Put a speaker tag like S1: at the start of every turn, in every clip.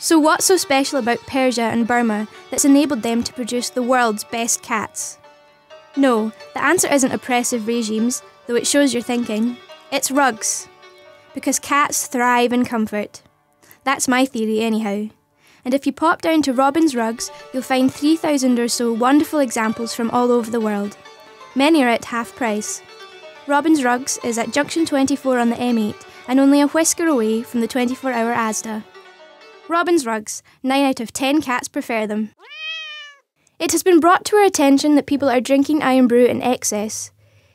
S1: So what's so special about Persia and Burma that's enabled them to produce the world's best cats? No, the answer isn't oppressive regimes, though it shows your thinking. It's rugs. Because cats thrive in comfort. That's my theory anyhow. And if you pop down to Robins Rugs, you'll find 3,000 or so wonderful examples from all over the world. Many are at half price. Robins Rugs is at Junction 24 on the M8 and only a whisker away from the 24-hour Asda. Robins Rugs, 9 out of 10 cats prefer them. It has been brought to our attention that people are drinking Irn-Bru in excess.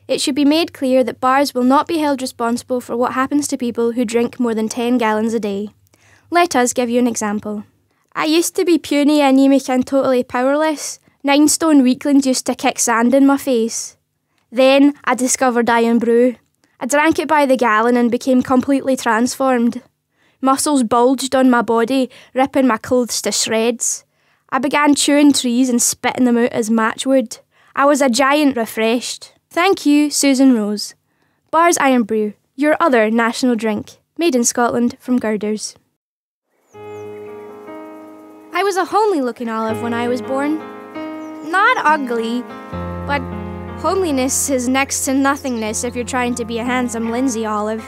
S1: It should be made clear that bars will not be held responsible for what happens to people who drink more than 10 gallons a day. Let us give you an example. I used to be puny, anemic and totally powerless. 9-stone weaklings used to kick sand in my face. Then I discovered Irn-Bru. I drank it by the gallon and became completely transformed. Muscles bulged on my body, ripping my clothes to shreds. I began chewing trees and spitting them out as matchwood. I was a giant refreshed. Thank you, Susan Rose. Bars Irn-Bru, your other national drink, made in Scotland from girders. I was a homely looking olive when I was born. Not ugly, but homeliness is next to nothingness if you're trying to be a handsome Lindsay olive.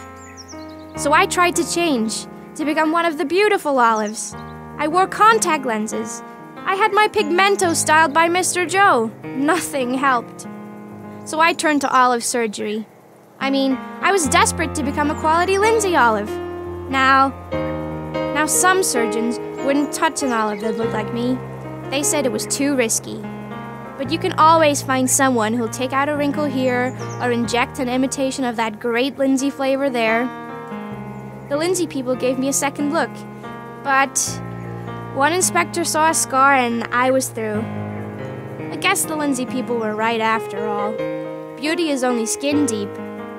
S1: So I tried to change, to become one of the beautiful olives. I wore contact lenses. I had my pigmento styled by Mr. Joe. Nothing helped. So I turned to olive surgery. I was desperate to become a quality Lindsay olive. Now some surgeons wouldn't touch an olive that looked like me. They said it was too risky. But you can always find someone who'll take out a wrinkle here or inject an imitation of that great Lindsay flavour there. The Lindsay people gave me a second look, but one inspector saw a scar and I was through. I guess the Lindsay people were right after all. Beauty is only skin deep,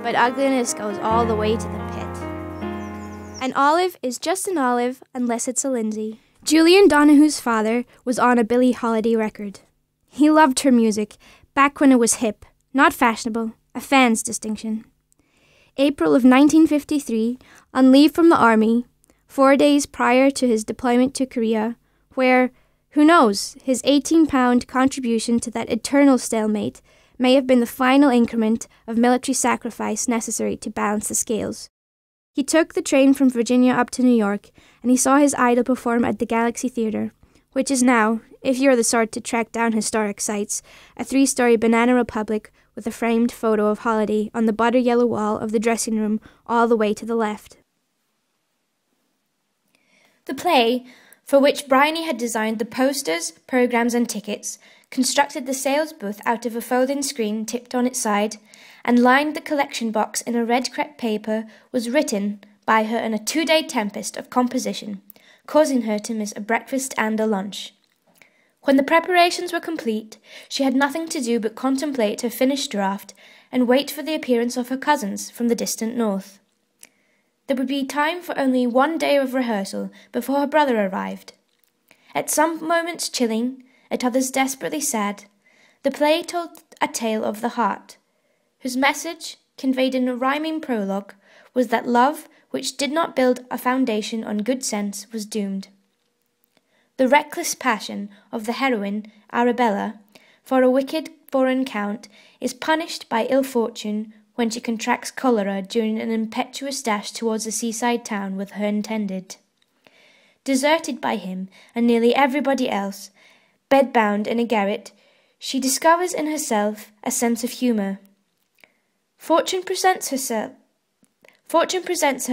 S1: but ugliness goes all the way to the pit. An olive is just an olive unless it's a Lindsay. Julian Donahue's father was on a Billie Holiday record. He loved her music, back when it was hip, not fashionable, a fan's distinction. April of 1953, on leave from the army, 4 days prior to his deployment to Korea, where, who knows, his £18 contribution to that eternal stalemate may have been the final increment of military sacrifice necessary to balance the scales. He took the train from Virginia up to New York, and he saw his idol perform at the Galaxy Theatre, which is now, if you're the sort to track down historic sites, a 3-story Banana Republic with a framed photo of Holiday on the butter yellow wall of the dressing room all the way to the left. The play, for which Bryony had designed the posters, programmes and tickets, constructed the sales booth out of a folding screen tipped on its side, and lined the collection box in a red crepe paper, was written by her in a 2-day tempest of composition, causing her to miss a breakfast and a lunch. When the preparations were complete, she had nothing to do but contemplate her finished draft and wait for the appearance of her cousins from the distant north. There would be time for only 1 day of rehearsal before her brother arrived. At some moments chilling, at others desperately sad, the play told a tale of the heart, whose message, conveyed in a rhyming prologue, was that love which did not build a foundation on good sense was doomed. The reckless passion of the heroine, Arabella, for a wicked foreign count, is punished by ill fortune when she contracts cholera during an impetuous dash towards a seaside town with her intended. Deserted by him and nearly everybody else, bedbound in a garret, she discovers in herself a sense of humour. Fortune presents her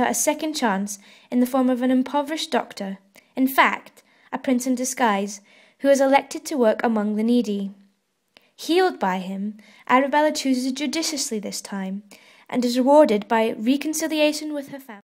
S1: a second chance in the form of an impoverished doctor, in fact, a prince in disguise, who is elected to work among the needy. Healed by him, Arabella chooses judiciously this time, and is rewarded by reconciliation with her family.